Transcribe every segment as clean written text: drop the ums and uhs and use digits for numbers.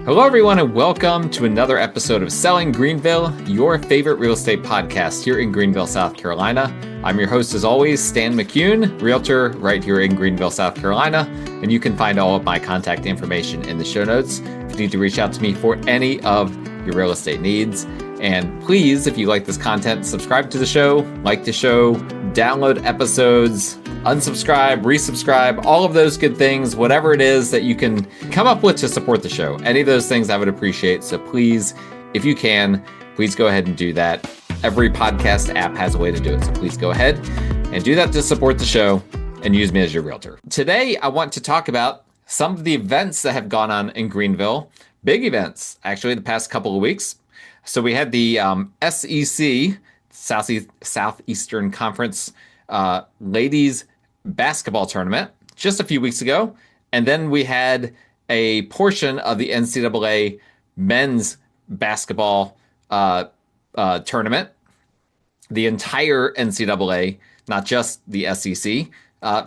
Hello, everyone, and welcome to another episode of Selling Greenville, your favorite real estate podcast here in Greenville, South Carolina. I'm your host, as always, Stan McCune, realtor right here in Greenville, South Carolina, and you can find all of my contact information in the show notes if you need to reach out to me for any of your real estate needs. And please, if you like this content, subscribe to the show, like the show, download episodes, unsubscribe, resubscribe, all of those good things, whatever it is that you can come up with to support the show. Any of those things I would appreciate. So please, if you can, please go ahead and do that. Every podcast app has a way to do it. So please go ahead and do that to support the show and use me as your realtor. Today, I want to talk about some of the events that have gone on in Greenville. Big events, actually, the past couple of weeks. So we had the SEC, Southeastern Conference ladies basketball tournament just a few weeks ago. And then we had a portion of the NCAA men's basketball tournament, the entire NCAA, not just the SEC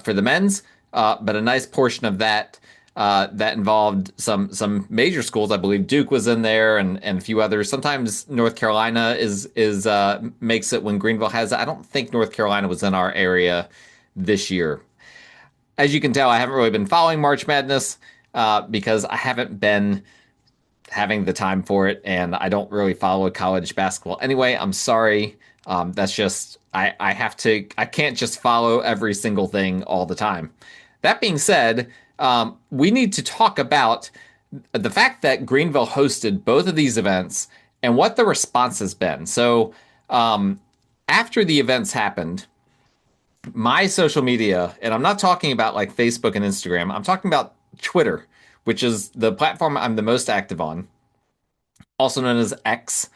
for the men's, but a nice portion of that that involved some major schools. I believe Duke was in there and a few others. Sometimes North Carolina is makes it when Greenville has it. I don't think North Carolina was in our area this year. As you can tell, I haven't really been following March Madness because I haven't been having the time for it, and I don't really follow college basketball anyway. I'm sorry. That's just I can't just follow every single thing all the time. That being said, we need to talk about the fact that Greenville hosted both of these events and what the response has been. So after the events happened, my social media, and I'm not talking about like Facebook and Instagram, I'm talking about Twitter, which is the platform I'm the most active on, also known as X.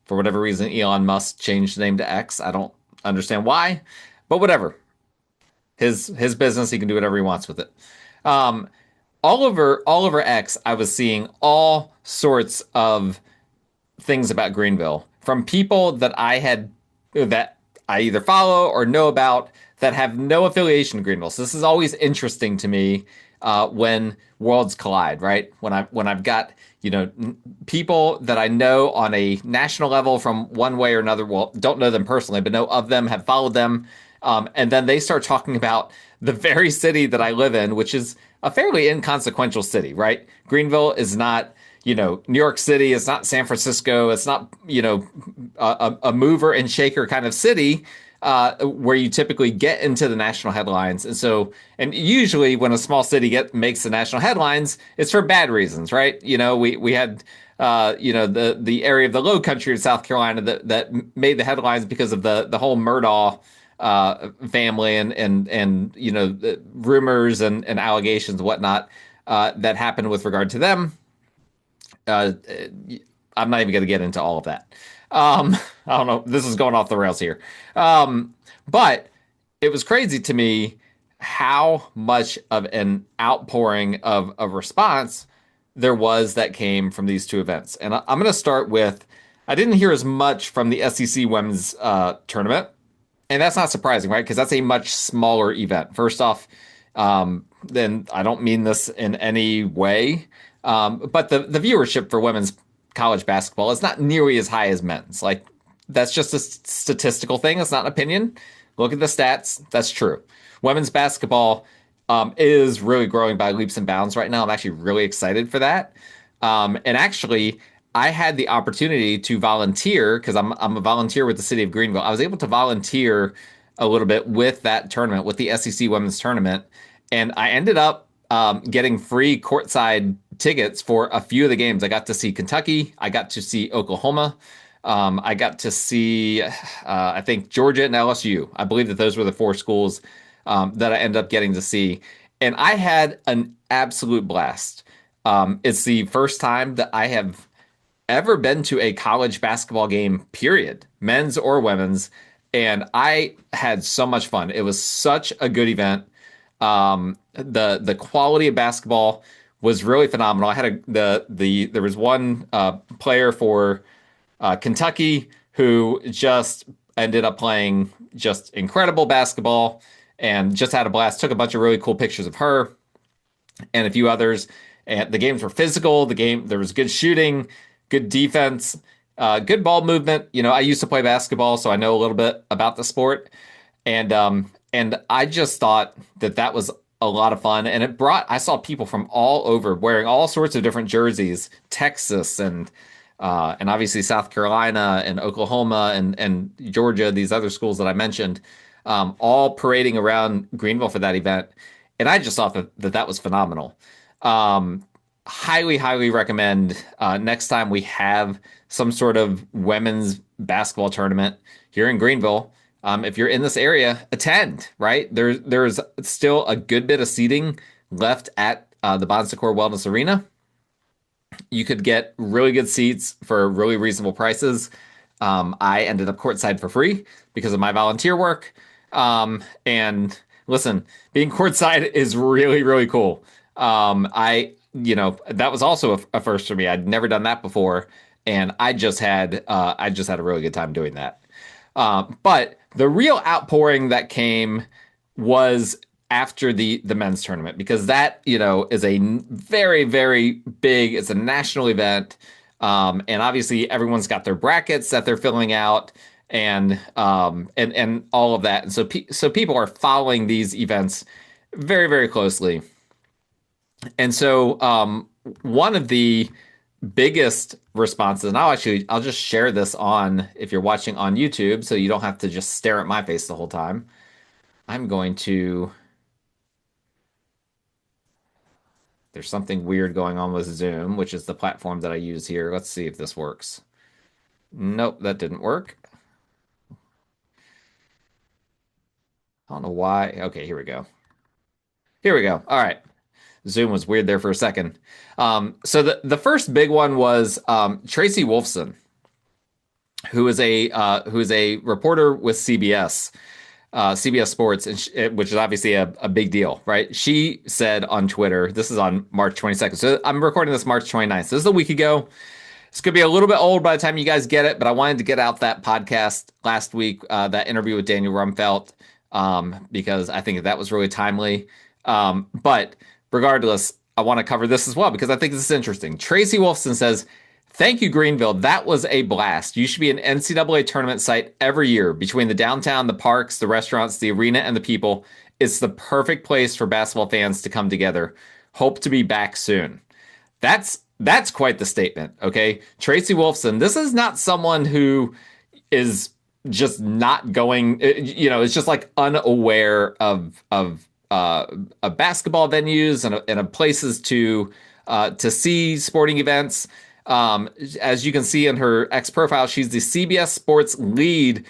For whatever reason, Elon Musk changed the name to X. I don't understand why, but whatever. His business, he can do whatever he wants with it. All over X, I was seeing all sorts of things about Greenville from people that I either follow or know about that have no affiliation to Greenville. So this is always interesting to me when worlds collide, right? When I've got people that I know on a national level from one way or another. Well, don't know them personally, but know of them, have followed them. And then they start talking about the very city that I live in, which is a fairly inconsequential city, right? Greenville is not, New York City. It's not San Francisco. It's not, a mover and shaker kind of city where you typically get into the national headlines. And usually when a small city makes the national headlines, it's for bad reasons, right? We had the area of the Low Country of South Carolina that made the headlines because of the whole Murdaugh family and the rumors and allegations and whatnot that happened with regard to them. I'm not even going to get into all of that. I don't know. This is going off the rails here. But it was crazy to me how much of an outpouring of response there was that came from these two events. And I'm going to start with, I didn't hear as much from the SEC women's tournament. And that's not surprising, right? Because that's a much smaller event. First off, then I don't mean this in any way, but the viewership for women's college basketball is not nearly as high as men's. Like, that's just a statistical thing. It's not an opinion. Look at the stats. That's true. Women's basketball is really growing by leaps and bounds right now. I'm actually really excited for that. And actually, I had the opportunity to volunteer because I'm a volunteer with the city of Greenville. I was able to volunteer a little bit with that tournament, with the SEC women's tournament. And I ended up getting free courtside tickets for a few of the games. I got to see Kentucky. I got to see Oklahoma. I got to see, I think, Georgia and LSU. I believe that those were the four schools that I ended up getting to see. And I had an absolute blast. It's the first time that I have ever been to a college basketball game, period, men's or women's, and I had so much fun. It was such a good event. The quality of basketball was really phenomenal. I had there was one player for Kentucky who just ended up playing just incredible basketball and just had a blast. Took a bunch of really cool pictures of her and a few others. And the games were physical. There was good shooting, good defense, good ball movement. I used to play basketball, so I know a little bit about the sport. And I just thought that was a lot of fun. And I saw people from all over wearing all sorts of different jerseys, Texas and obviously South Carolina and Oklahoma and Georgia, these other schools that I mentioned, all parading around Greenville for that event. And I just thought that was phenomenal. Highly, highly recommend next time we have some sort of women's basketball tournament here in Greenville. If you're in this area, attend, right? There's still a good bit of seating left at the Bon Secours Wellness Arena. You could get really good seats for really reasonable prices. I ended up courtside for free because of my volunteer work. And listen, being courtside is really, really cool. That was also a first for me. I'd never done that before, and I just had a really good time doing that. But the real outpouring that came was after the men's tournament, because that, is a very, very big, it's a national event. And obviously everyone's got their brackets that they're filling out and all of that. And so people are following these events very, very closely. And so one of the biggest responses, and I'll just share this on, if you're watching on YouTube, so you don't have to just stare at my face the whole time. There's something weird going on with Zoom, which is the platform that I use here. Let's see if this works. Nope, that didn't work. I don't know why. Okay, here we go. Here we go. All right. Zoom was weird there for a second. So the first big one was Tracy Wolfson, who is a reporter with CBS Sports, which is obviously a big deal, right? She said on Twitter, this is on March 22nd. So I'm recording this March 29th. So this is a week ago. It's going to be a little bit old by the time you guys get it, but I wanted to get out that podcast last week, that interview with Daniel Rumfelt, because I think that was really timely. But regardless, I want to cover this as well because I think this is interesting. Tracy Wolfson says, "Thank you, Greenville. That was a blast. You should be an NCAA tournament site every year. Between the downtown, the parks, the restaurants, the arena, and the people, it's the perfect place for basketball fans to come together. Hope to be back soon." That's quite the statement, okay? Tracy Wolfson, this is not someone who is just not going, it's just like unaware of basketball venues and places to see sporting events. As you can see in her X profile, she's the CBS Sports lead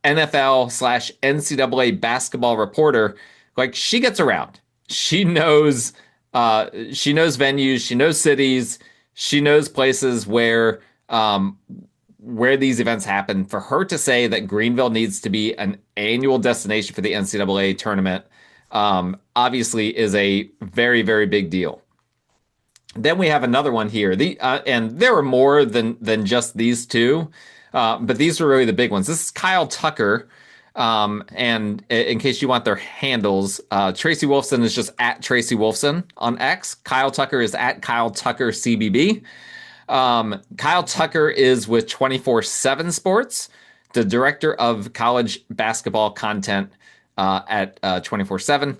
NFL/NCAA basketball reporter. Like, she gets around. She knows venues, she knows cities, she knows places where these events happen. For her to say that Greenville needs to be an annual destination for the NCAA tournament, obviously is a very, very big deal. Then we have another one here. And there are more than just these two, but these are really the big ones. This is Kyle Tucker. And in case you want their handles, Tracy Wolfson is just at Tracy Wolfson on X. Kyle Tucker is at Kyle Tucker CBB. Kyle Tucker is with 24/7 Sports, the director of college basketball content at 24/7,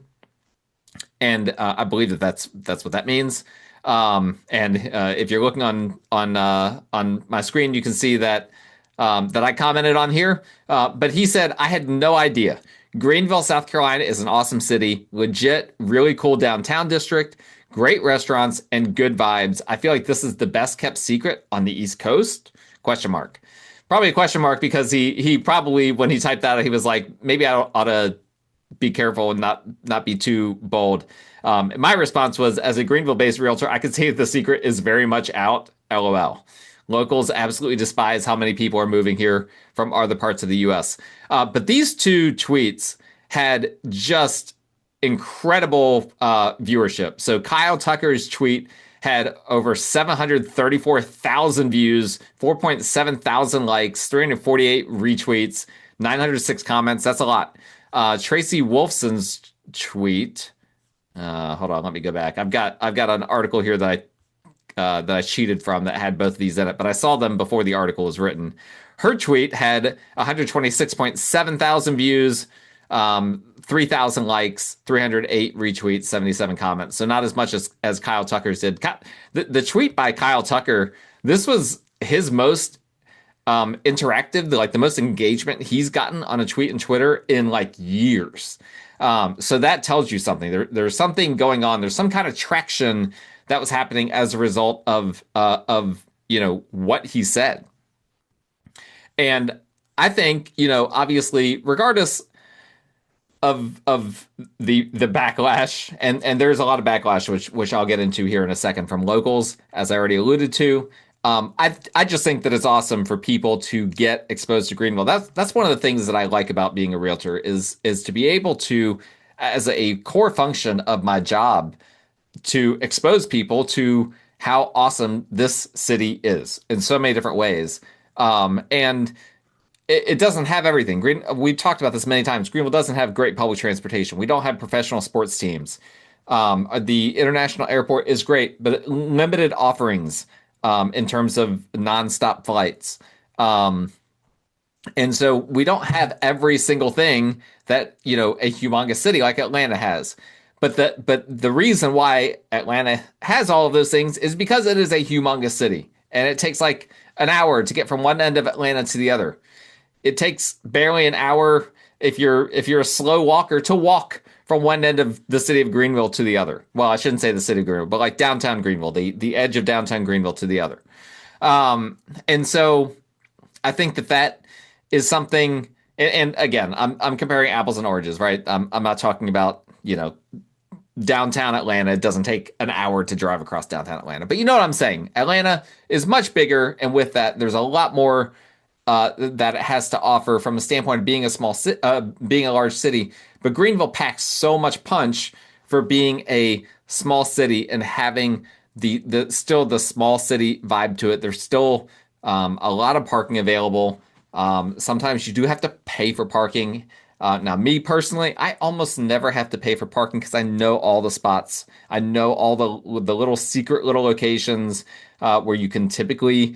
and I believe that's what that means. And if you're looking on my screen, you can see that I commented on here. But he said, "I had no idea. Greenville, South Carolina is an awesome city, legit, really cool downtown district, great restaurants, and good vibes. I feel like this is the best kept secret on the East Coast?" Question mark. Probably a question mark because he probably, when he typed that, he was like, maybe I ought to be careful and not be too bold. My response was, as a Greenville-based realtor, I could say the secret is very much out. LOL. Locals absolutely despise how many people are moving here from other parts of the U.S. But these two tweets had just incredible viewership. So Kyle Tucker's tweet had over 734,000 views, 4.7 thousand likes, 348 retweets, 906 comments. That's a lot. Tracy Wolfson's tweet, Hold on, let me go back. I've got an article here that I cheated from that had both of these in it, but I saw them before the article was written. Her tweet had 126.7 thousand views, 3,000 likes, 308 retweets, 77 comments. So not as much as Kyle Tucker's did. The tweet by Kyle Tucker, this was his most interactive, like the most engagement he's gotten on a tweet in Twitter in like years. So that tells you something. There's something going on. There's some kind of traction that was happening as a result of what he said. And I think, obviously, regardless of the backlash, and there's a lot of backlash, which I'll get into here in a second from locals, as I already alluded to. I just think that it's awesome for people to get exposed to Greenville. That's one of the things that I like about being a realtor is to be able to, as a core function of my job, to expose people to how awesome this city is in so many different ways. And it doesn't have everything. We've talked about this many times. Greenville doesn't have great public transportation. We don't have professional sports teams. The international airport is great, but limited offerings in terms of nonstop flights. And so we don't have every single thing that, a humongous city like Atlanta has. But the reason why Atlanta has all of those things is because it is a humongous city, and it takes like an hour to get from one end of Atlanta to the other. It takes barely an hour if you're a slow walker to walk from one end of the city of Greenville to the other. Well, I shouldn't say the city of Greenville, but like downtown Greenville, the edge of downtown Greenville to the other. And so I think that is something. And again, I'm comparing apples and oranges, right? I'm not talking about downtown Atlanta. It doesn't take an hour to drive across downtown Atlanta, but you know what I'm saying. Atlanta is much bigger, and with that, there's a lot more that it has to offer from a standpoint of being being a large city. But Greenville packs so much punch for being a small city and having the still the small city vibe to it. There's still a lot of parking available. Sometimes you do have to pay for parking. Now, me personally, I almost never have to pay for parking because I know all the spots. I know all the little secret little locations where you can typically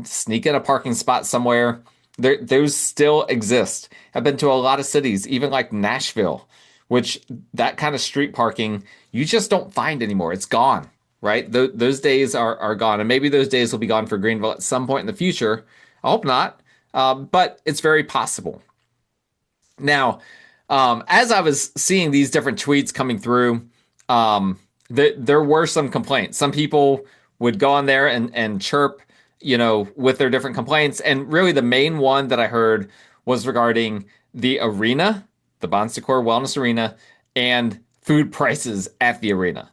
sneak in a parking spot somewhere. Those still exist. I've been to a lot of cities, even like Nashville, which that kind of street parking you just don't find anymore. It's gone, right? Those days are gone, and maybe those days will be gone for Greenville at some point in the future. I hope not, but it's very possible. Now, as I was seeing these different tweets coming through, there were some complaints. Some people would go on there and chirp, with their different complaints. And really the main one that I heard was regarding the arena, the Bon Secours Wellness Arena, and food prices at the arena.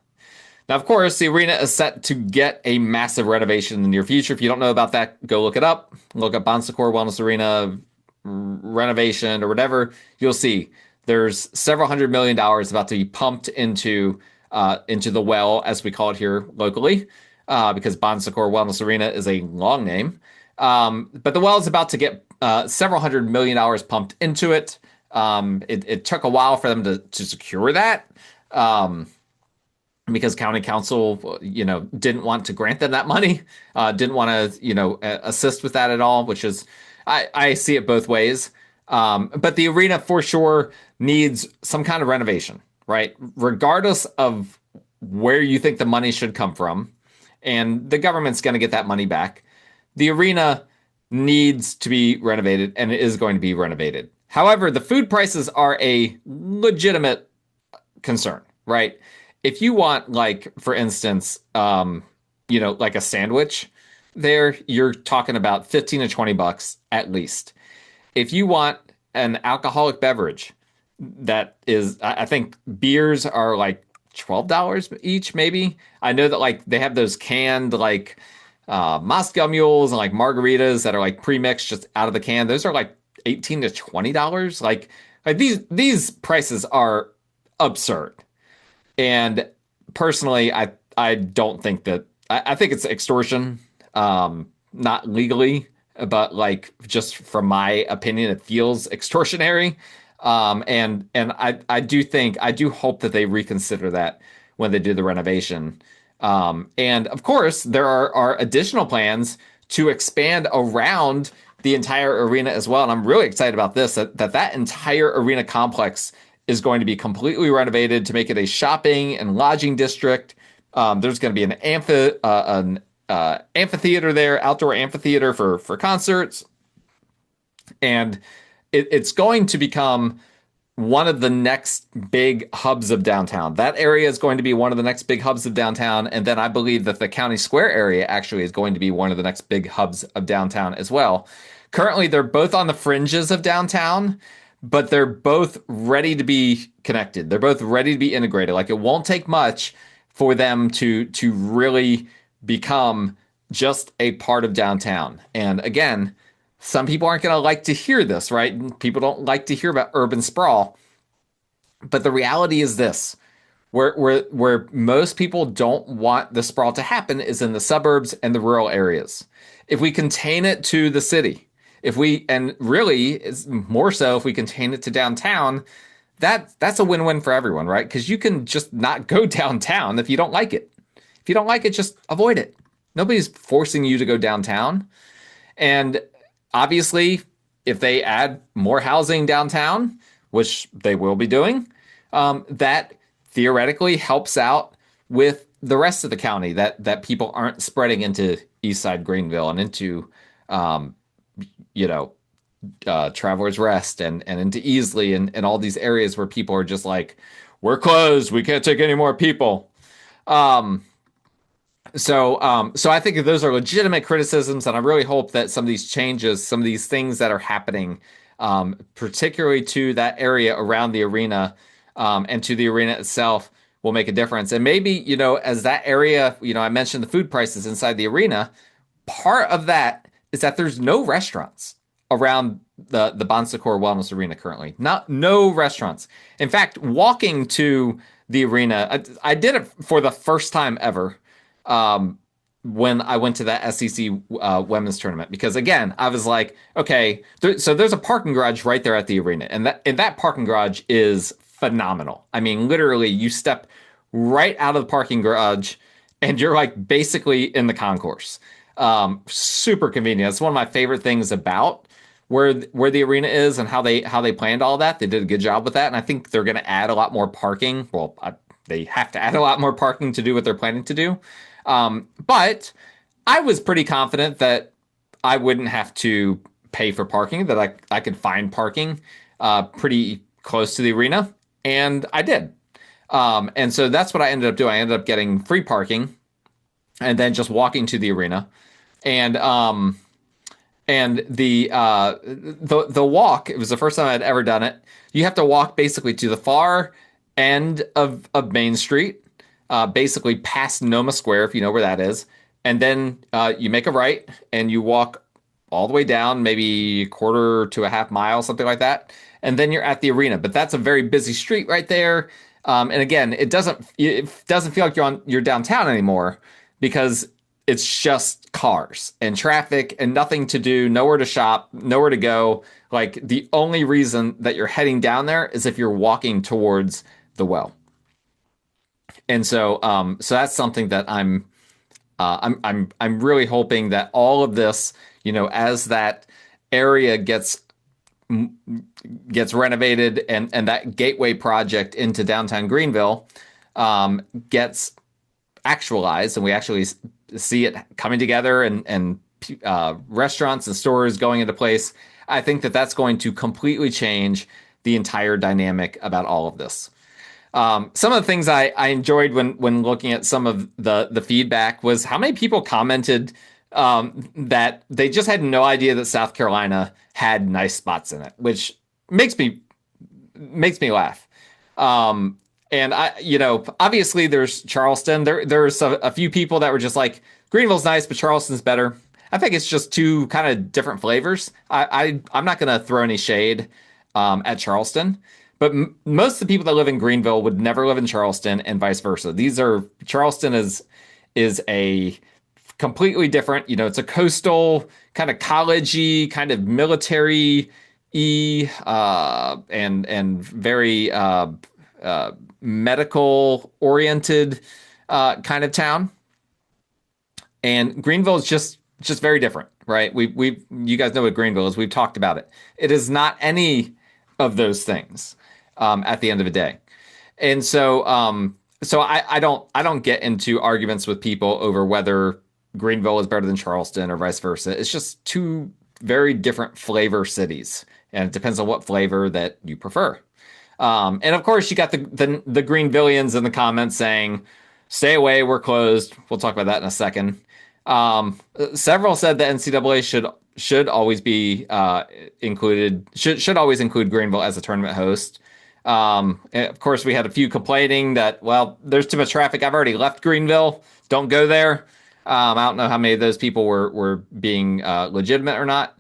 Now, of course, the arena is set to get a massive renovation in the near future. If you don't know about that, go look it up. Look up Bon Secours Wellness Arena renovation or whatever. You'll see there's several $100 million about to be pumped into the well, as we call it here locally, because Bon Secours Wellness Arena is a long name. But the well is about to get several $100 million pumped into it. It took a while for them to secure that. Because county council, didn't want to grant them that money, didn't want to, assist with that at all, which is, I see it both ways. But the arena for sure needs some kind of renovation, right? Regardless of where you think the money should come from, and the government's going to get that money back, the arena needs to be renovated, and it is going to be renovated. However, the food prices are a legitimate concern, right? If you want, like, for instance, like a sandwich, there you're talking about 15 to 20 bucks at least. If you want an alcoholic beverage, that is, I think beers are like $12 each, maybe. I know that like they have those canned like Moscow mules and like margaritas that are like pre-mixed just out of the can. Those are like $18 to $20. Like these prices are absurd. And personally, I don't think that I think it's extortion, not legally, but like just from my opinion, it feels extortionary. And I do hope that they reconsider that when they do the renovation. And of course, there are additional plans to expand around the entire arena as well. And I'm really excited about this, that entire arena complex is going to be completely renovated to make it a shopping and lodging district. There's going to be an amphitheater there, outdoor amphitheater for concerts, and it's going to become one of the next big hubs of downtown. That area is going to be one of the next big hubs of downtown. And then I believe that the County Square area actually is going to be one of the next big hubs of downtown as well. Currently, they're both on the fringes of downtown, but they're both ready to be connected. They're both ready to be integrated. Like it won't take much for them to really become just a part of downtown. And again, some people aren't going to like to hear this, right? People don't like to hear about urban sprawl. But the reality is this, where most people don't want the sprawl to happen is in the suburbs and the rural areas. If we contain it to the city, and really it's more so if we contain it to downtown, that's a win-win for everyone, right? Because you can just not go downtown if you don't like it. If you don't like it, just avoid it. Nobody's forcing you to go downtown. And obviously, if they add more housing downtown, which they will be doing, that theoretically helps out with the rest of the county, that people aren't spreading into East Side Greenville and into, um, you know, Travelers Rest and into Easley and all these areas where people are just like, we're closed, we can't take any more people. Um, so I think that those are legitimate criticisms, and I really hope that some of these changes, some of these things that are happening, particularly to that area around the arena, and to the arena itself, will make a difference. And maybe, as that area, I mentioned the food prices inside the arena. Part of that is that there's no restaurants around the Bon Secours Wellness Arena currently. No restaurants. In fact, walking to the arena, I did it for the first time ever, when I went to that SEC women's tournament, because again, I was like, okay, so there's a parking garage right there at the arena, and that parking garage is phenomenal. I mean, literally, you step right out of the parking garage, and you're like basically in the concourse. Super convenient. It's one of my favorite things about where the arena is and how they planned all that. They did a good job with that, and I think they're going to add a lot more parking. Well, they have to add a lot more parking to do what they're planning to do. But I was pretty confident that I wouldn't have to pay for parking, that I could find parking pretty close to the arena, and I did. And so that's what I ended up doing. I ended up getting free parking and then just walking to the arena. And the walk, it was the first time I'd ever done it. You have to walk basically to the far end of Main Street, basically past Noma Square, if you know where that is. And then you make a right and you walk all the way down, maybe a quarter to a half mile, something like that. And then you're at the arena. But that's a very busy street right there. And again, it doesn't feel like you're downtown anymore, because it's just cars and traffic and nothing to do, nowhere to shop, nowhere to go. Like, the only reason that you're heading down there is if you're walking towards the well. And so that's something that I'm really hoping that all of this, as that area gets renovated and that gateway project into downtown Greenville gets actualized, and we actually see it coming together, and restaurants and stores going into place. I think that that's going to completely change the entire dynamic about all of this. Some of the things I enjoyed when looking at some of the feedback was how many people commented that they just had no idea that South Carolina had nice spots in it, which makes me laugh. And obviously there's Charleston. There's a few people that were just like, Greenville's nice, but Charleston's better. I think it's just two kind of different flavors. I'm not going to throw any shade at Charleston, but most of the people that live in Greenville would never live in Charleston, and vice versa. Charleston is a completely different, it's a coastal kind of college-y, kind of military, PE and very uh, medical oriented kind of town. And Greenville is just very different, right? We you guys know what Greenville is. We've talked about it. It is not any of those things at the end of the day. And so I don't get into arguments with people over whether Greenville is better than Charleston or vice versa. It's just two very different flavor cities, and it depends on what flavor that you prefer. And of course, you got the Greenvillians in the comments saying, "Stay away, we're closed." We'll talk about that in a second. Several said the NCAA should always be included, should always include Greenville as a tournament host. Of course, we had a few complaining that, well, there's too much traffic. I've already left Greenville. Don't go there. I don't know how many of those people were being legitimate or not.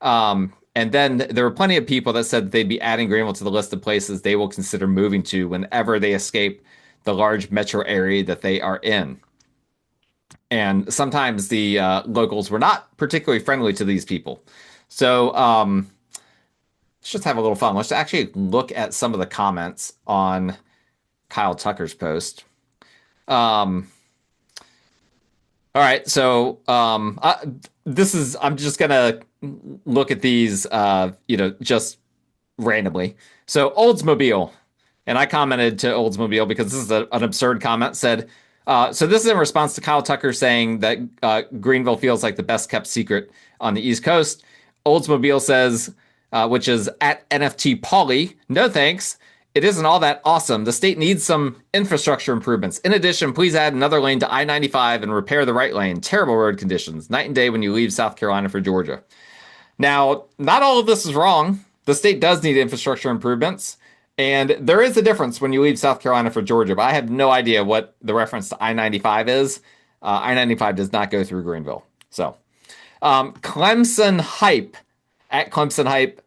And then there were plenty of people that said that they'd be adding Greenville to the list of places they will consider moving to whenever they escape the large metro area that they are in. And sometimes the locals were not particularly friendly to these people. So let's just have a little fun. Let's actually look at some of the comments on Kyle Tucker's post. All right, so I'm just gonna look at these, just randomly. So Oldsmobile, and I commented to Oldsmobile because this is an absurd comment. Said, so this is in response to Kyle Tucker saying that Greenville feels like the best kept secret on the East Coast. Oldsmobile says, which is at NFT Polly, no thanks. It isn't all that awesome. The state needs some infrastructure improvements. In addition, please add another lane to I-95 and repair the right lane. Terrible road conditions. Night and day when you leave South Carolina for Georgia. Now, not all of this is wrong. The state does need infrastructure improvements. And there is a difference when you leave South Carolina for Georgia, but I have no idea what the reference to I-95 is. I-95 does not go through Greenville. So, Clemson Hype, at Clemson Hype,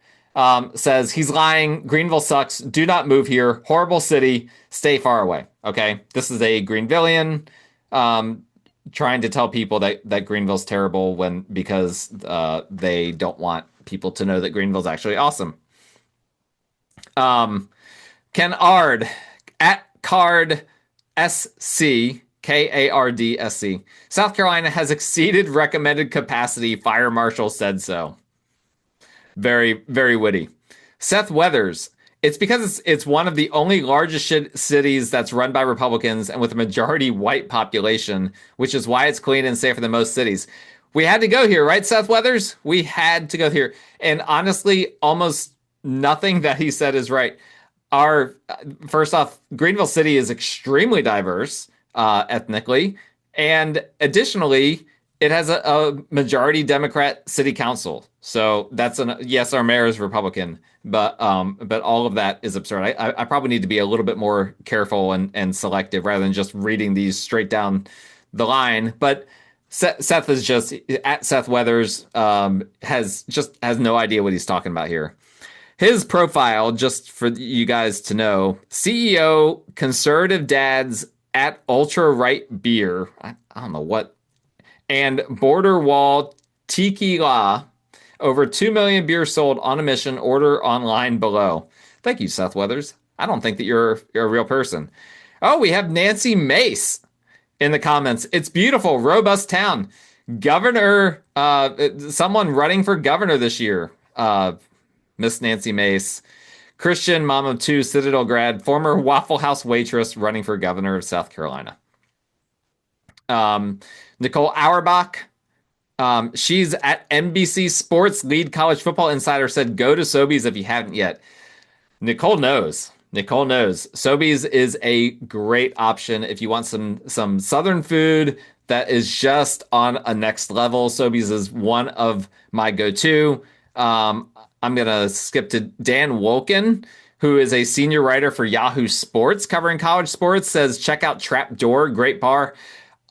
says he's lying. Greenville sucks. Do not move here. Horrible city. Stay far away. Okay. This is a Greenvillian trying to tell people that Greenville's terrible because they don't want people to know that Greenville's actually awesome. Ken Ard at Card SC. KARDSC. South Carolina has exceeded recommended capacity. Fire marshal said so. Very, very witty. Seth Weathers. It's because it's one of the only largest cities that's run by Republicans and with a majority white population, which is why it's clean and safer than most cities. We had to go here, right, Seth Weathers? We had to go here. And honestly, almost nothing that he said is right. First off, Greenville City is extremely diverse ethnically. And additionally, it has a majority Democrat city council. So yes, our mayor is Republican, but all of that is absurd. I probably need to be a little bit more careful and selective rather than just reading these straight down the line. But Seth is just at Seth Weathers, has no idea what he's talking about here. His profile, just for you guys to know, CEO, conservative dads at ultra right beer. I don't know what. And border wall tiki la. Over 2 million beers sold on a mission. Order online below. Thank you, Seth Weathers. I don't think that you're a real person. Oh, we have Nancy Mace in the comments. It's beautiful, robust town. Governor, someone running for governor this year. Miss Nancy Mace. Christian, mom of two, Citadel grad, former Waffle House waitress running for governor of South Carolina. Nicole Auerbach. She's at NBC Sports, lead college football insider, said go to Sobeys if you haven't yet. Nicole knows. Sobeys is a great option if you want some Southern food that is just on a next level. Sobeys is one of my go-to. I'm going to skip to Dan Wolken, who is a senior writer for Yahoo Sports covering college sports, says check out Trapdoor, great bar.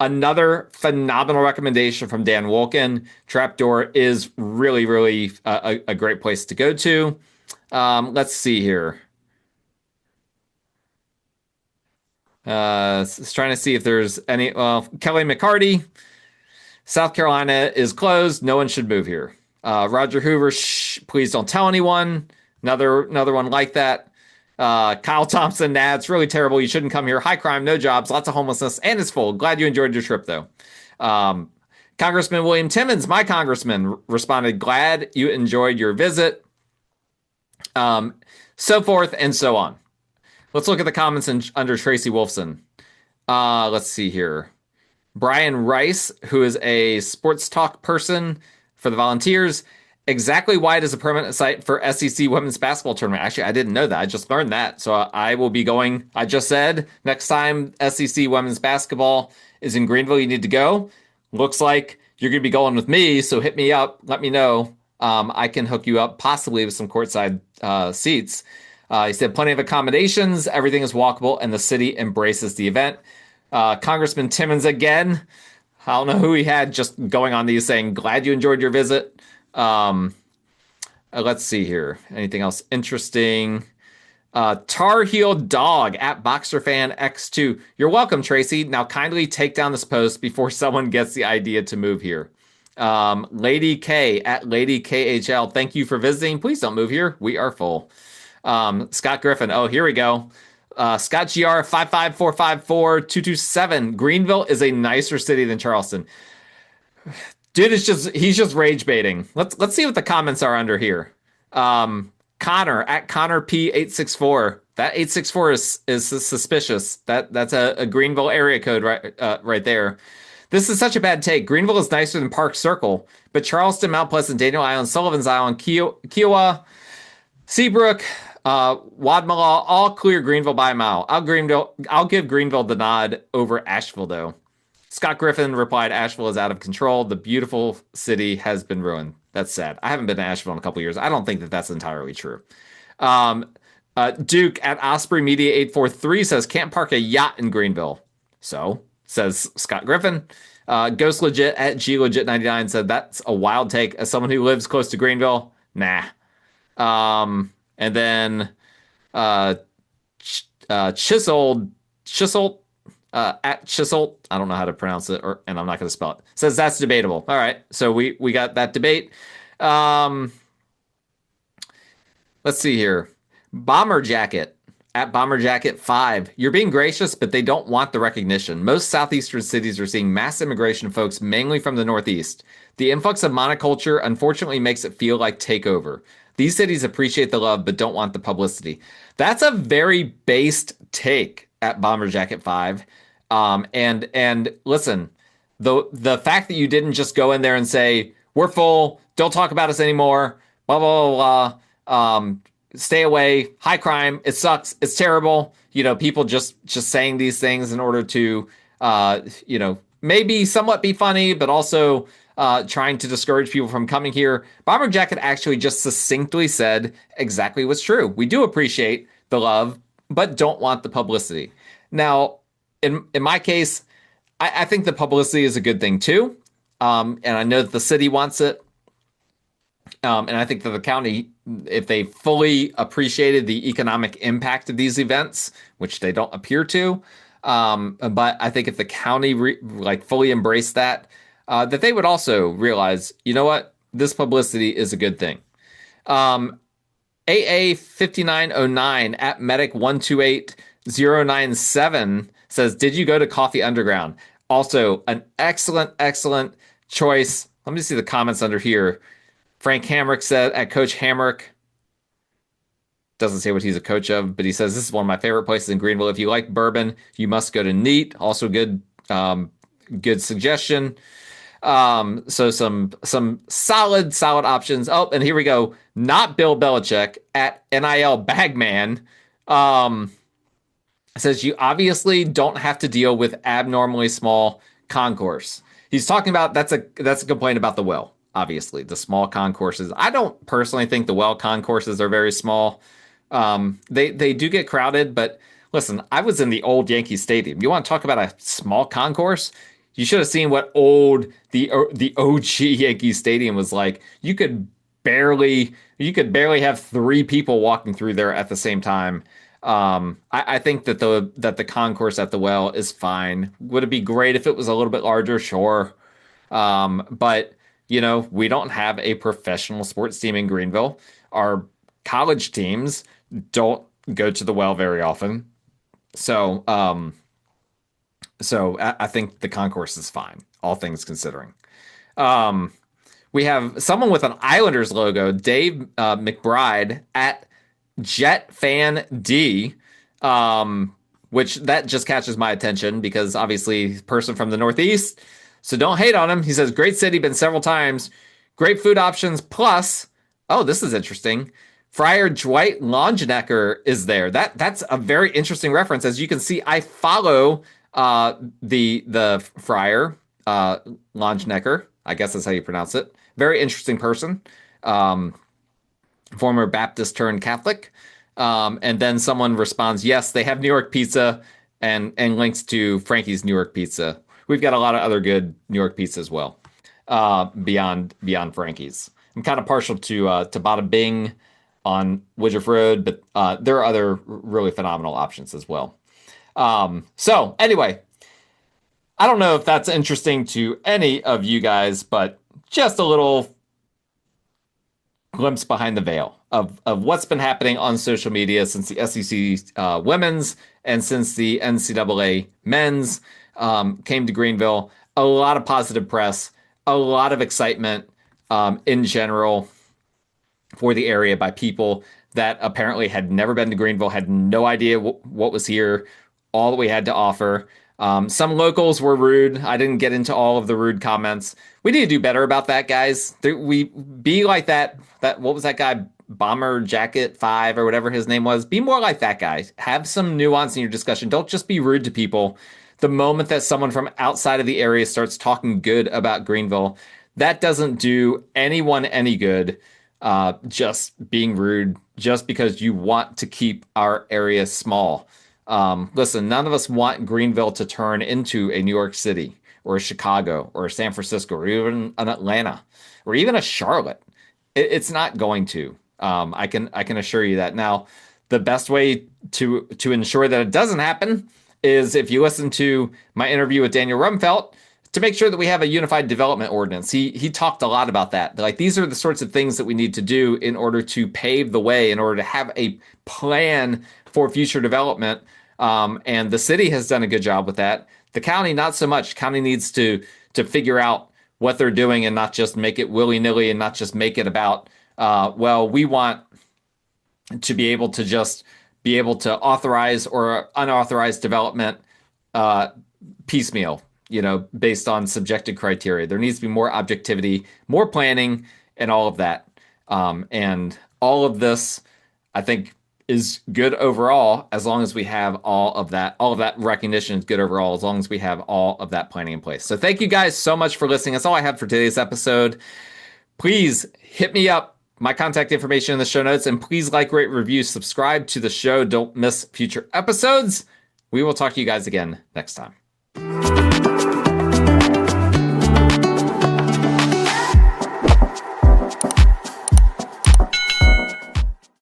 Another phenomenal recommendation from Dan Wolken. Trapdoor is really, really a great place to go to. Let's see here. Just trying to see if there's any. Well, Kelly McCarty. South Carolina is closed. No one should move here. Roger Hoover, shh, please don't tell anyone. Another one like that. Kyle Thompson, nah, it's really terrible. You shouldn't come here. High crime, no jobs, lots of homelessness, and it's full. Glad you enjoyed your trip, though. Um, Congressman William Timmons, my congressman, responded, glad you enjoyed your visit. So forth and so on. Let's look at the comments under Tracy Wolfson. Let's see here. Brian Rice, who is a sports talk person for the Volunteers. Exactly wide is a permanent site for SEC women's basketball tournament. Actually, I didn't know that. I just learned that. So I will be going. I just said next time SEC women's basketball is in Greenville, you need to go. Looks like you're going to be going with me. So hit me up. Let me know. I can hook you up possibly with some courtside seats. He said plenty of accommodations. Everything is walkable and the city embraces the event. Congressman Timmons again. I don't know who he had just going on these saying, glad you enjoyed your visit. Let's see here. Anything else interesting? Tar Heel Dog at BoxerFan X2. You're welcome, Tracy. Now kindly take down this post before someone gets the idea to move here. Lady K at Lady KHL. Thank you for visiting. Please don't move here. We are full. Scott Griffin. Oh, here we go. Scott GR 55454-227. Greenville is a nicer city than Charleston. Dude is he's just rage baiting. Let's see what the comments are under here. Connor at Connor P864. That 864 is suspicious. That's a Greenville area code right there. This is such a bad take. Greenville is nicer than Park Circle, but Charleston, Mount Pleasant, Daniel Island, Sullivan's Island, Kiowa, Seabrook, Wadmalaw, all clear Greenville by a mile. I'll give Greenville the nod over Asheville, though. Scott Griffin replied, Asheville is out of control. The beautiful city has been ruined. That's sad. I haven't been to Asheville in a couple years. I don't think that that's entirely true. Duke at Osprey Media 843 says, can't park a yacht in Greenville. So, says Scott Griffin. Ghost Legit at G Legit 99 said, that's a wild take. As someone who lives close to Greenville, nah. And then Chiseled at Chiseled, I don't know how to pronounce it, and I'm not going to spell it. Says that's debatable. All right, so we got that debate. Let's see here. Bomber Jacket at Bomber Jacket 5. You're being gracious, but they don't want the recognition. Most southeastern cities are seeing mass immigration of folks mainly from the northeast. The influx of monoculture unfortunately makes it feel like takeover. These cities appreciate the love, but don't want the publicity. That's a very based take at Bomber Jacket 5. And listen, the fact that you didn't just go in there and say, we're full, don't talk about us anymore, blah, blah, blah, blah. Stay away, high crime, it sucks, it's terrible. You know, people just saying these things in order to, maybe somewhat be funny, but also trying to discourage people from coming here. Bomber Jacket actually just succinctly said exactly what's true. We do appreciate the love, but don't want the publicity. Now, in my case, I think the publicity is a good thing too. And I know that the city wants it. And I think that the county, if they fully appreciated the economic impact of these events, which they don't appear to, but I think if the county fully embraced that, that they would also realize, you know what, this publicity is a good thing. AA5909 at Medic128097 says, did you go to Coffee Underground? Also, an excellent choice. Let me see the comments under here. Frank Hamrick said at Coach Hamrick, doesn't say what he's a coach of, but he says, this is one of my favorite places in Greenville. If you like bourbon, you must go to Neat. Also good suggestion. So some solid options. Oh, and here we go. Not Bill Belichick at NIL Bagman. Says you obviously don't have to deal with abnormally small concourse. He's talking about that's a complaint about the well. Obviously, the small concourses. I don't personally think the well concourses are very small. They do get crowded, but listen, I was in the old Yankee Stadium. You want to talk about a small concourse? You should have seen what the OG Yankee Stadium was like. You could barely have three people walking through there at the same time. I think that the concourse at the well is fine. Would it be great if it was a little bit larger? Sure. But we don't have a professional sports team in Greenville. Our college teams don't go to the well very often. So, I think the concourse is fine, all things considering. Um, we have someone with an Islanders logo, Dave McBride at Jet Fan D, which that just catches my attention because obviously person from the Northeast. So don't hate on him. He says, great city, been several times. Great food options. Plus, oh, this is interesting. Friar Dwight Longenecker is there. That's a very interesting reference. As you can see, I follow the Friar Longenecker. I guess that's how you pronounce it. Very interesting person. Former Baptist turned Catholic. And then someone responds, yes, they have New York pizza and links to Frankie's New York pizza. We've got a lot of other good New York pizza as well, beyond Frankie's. I'm kind of partial to Bada Bing on Woodruff Road, but there are other really phenomenal options as well. So anyway, I don't know if that's interesting to any of you guys, but just a little glimpse behind the veil of what's been happening on social media since the SEC women's and since the NCAA men's came to Greenville. A lot of positive press, a lot of excitement in general for the area by people that apparently had never been to Greenville, had no idea what was here, all that we had to offer. Some locals were rude. I didn't get into all of the rude comments. We need to do better about that, guys. We be like that. What was that guy? Bomber Jacket 5 or whatever his name was. Be more like that guy. Have some nuance in your discussion. Don't just be rude to people. The moment that someone from outside of the area starts talking good about Greenville, that doesn't do anyone any good. Just being rude just because you want to keep our area small. Listen, none of us want Greenville to turn into a New York City or a Chicago or a San Francisco or even an Atlanta or even a Charlotte. It's not going to. I can assure you that. Now, the best way to ensure that it doesn't happen is if you listen to my interview with Daniel Rumfelt, to make sure that we have a unified development ordinance. He talked a lot about that. Like, these are the sorts of things that we need to do in order to pave the way, in order to have a plan for future development. And the city has done a good job with that. The county, not so much. County needs to figure out what they're doing and not just make it willy-nilly and not just make it about, well, we want to be able to authorize or unauthorized development piecemeal, based on subjective criteria. There needs to be more objectivity, more planning, and all of that. And all of this, I think, is good overall as long as we have all of that recognition is good overall as long as we have all of that planning in place. So thank you guys so much for listening. That's all I have for today's episode. Please hit me up. My contact information in the show notes, and please like, rate, review, subscribe to the show. Don't miss future episodes. We will talk to you guys again next time.